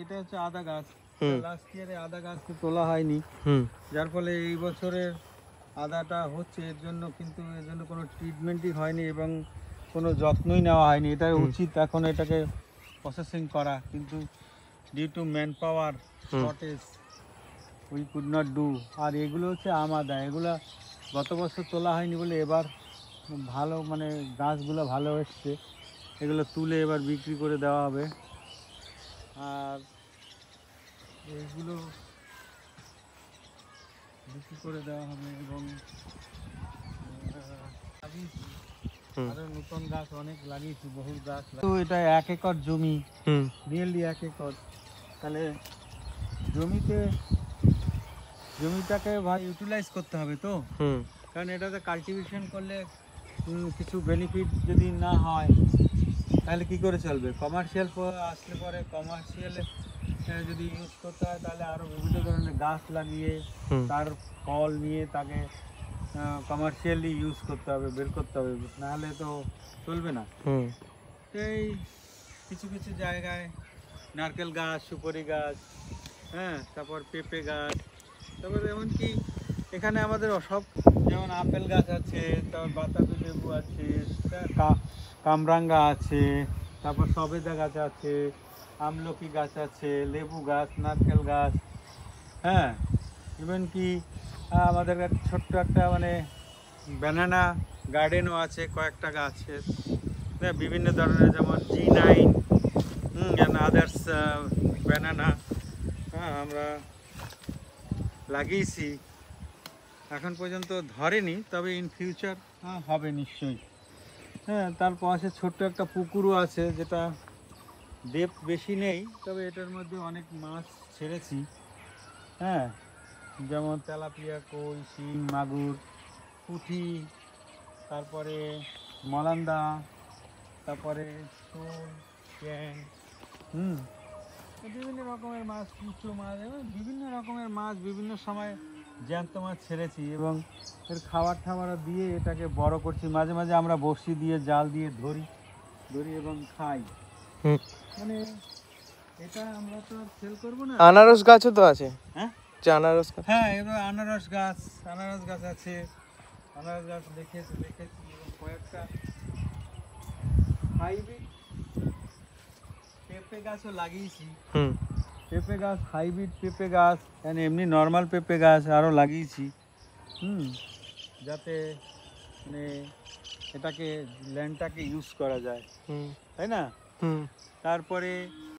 এটা হচ্ছে আদা গাছ। লাস্ট ইয়ারে আদা গাছ তো তোলা হয়নি, যার ফলে এই বছরের আদাটা হচ্ছে এর জন্য, কিন্তু এর জন্য কোনো ট্রিটমেন্টই হয়নি এবং কোনো যত্নই নেওয়া হয়নি। এটা উচিত এখন এটাকে প্রসেসিং করা, কিন্তু due to manpower shortage we could not do. আর এগুলো হচ্ছে আদা, এগুলো গত বছর তোলা হয়নি বলে এবার ভালো, মানে গাছগুলো ভালো এসছে। এগুলো তুলে এবার বিক্রি করে দেওয়া হবে। আর এইগুলো বিক্রি করে দেওয়া হবে এবং লাগিয়েছি আরো নতুন গাছ অনেক লাগিয়েছি, বহু গাছ। তো এটা 1 একর জমি, নিয়ারলি 1 একর। তাহলে জমিটাকে ভাই ইউটিলাইজ করতে হবে তো, কারণ এটাতে কাল্টিভেশন করলে কিছু বেনিফিট যদি না হয় তাহলে কি করে চলবে। কমার্শিয়াল আসলে পরে কমার্শিয়ালে যদি ইউজ করতে হয় তাহলে আরও বিভিন্ন ধরনের গাছ লাগিয়ে তার ফল নিয়ে তাকে কমার্শিয়ালি ইউজ করতে হবে, বের করতে হবে, নাহলে তো চলবে না। এই কিছু কিছু জায়গায় নারকেল গাছ, সুপারি গাছ, হ্যাঁ, তারপর পেঁপে গাছ, তারপরে এমনকি এখানে আমাদের সব, যেমন আপেল গাছ আছে, তারপর বাতাবি লেবু আছে, কামরাঙ্গা আছে, তারপর সবেদা গাছ আছে, আমলকি গাছ আছে, লেবু গাছ, নারকেল গাছ, হ্যাঁ, ইভেন কি আমাদের ছোট্ট একটা মানে ব্যানানা গার্ডেনও আছে, কয়েকটা গাছের, হ্যাঁ, বিভিন্ন ধরনের, যেমন G9 অ্যান্ড আদার্স ব্যানানা, হ্যাঁ, আমরা লাগিয়েছি। এখন পর্যন্ত ধরেনি, তবে ইন ফিউচার হবে নিশ্চয়ই। হ্যাঁ, তার পাশে ছোট্ট একটা পুকুরও আছে, যেটা ডেপথ বেশি নেই, তবে এটার মধ্যে অনেক মাছ ছেড়েছি। হ্যাঁ, যেমন তেলাপিয়া, কই, শিং, মাগুর, পুঁটি, তারপরে মলান্দা, তারপরে শোল, ট্যাং, বিভিন্ন রকমের মাছ, কুচো মাছ, বিভিন্ন রকমের মাছ বিভিন্ন সময় জ্যান্ত মাছ ছেড়েছি এবং এর খাবার টাবার দিয়ে এটাকে বড় করছি। মাঝে মাঝে আমরা বড়শি দিয়ে, জাল দিয়ে ধরি এবং খাই। মানে এটা আমরা তো সেল করবো না। আনারস গাছও তো আছে। হ্যাঁ, আনারস গাছ, হ্যাঁ, এবার আনারস গাছ আছে, আনারস গাছ দেখেছি এবং কয়েকটা হাইব্রিড পেঁপে গাছও লাগিয়েছি। পেঁপে গাছ, হাইব্রিড পেঁপে গাছ, এমনি নর্মাল পেঁপে গাছ আরও লাগিয়েছি, যাতে মানে এটাকে ল্যান্ডটাকে ইউজ করা যায়, তাই না। তারপরে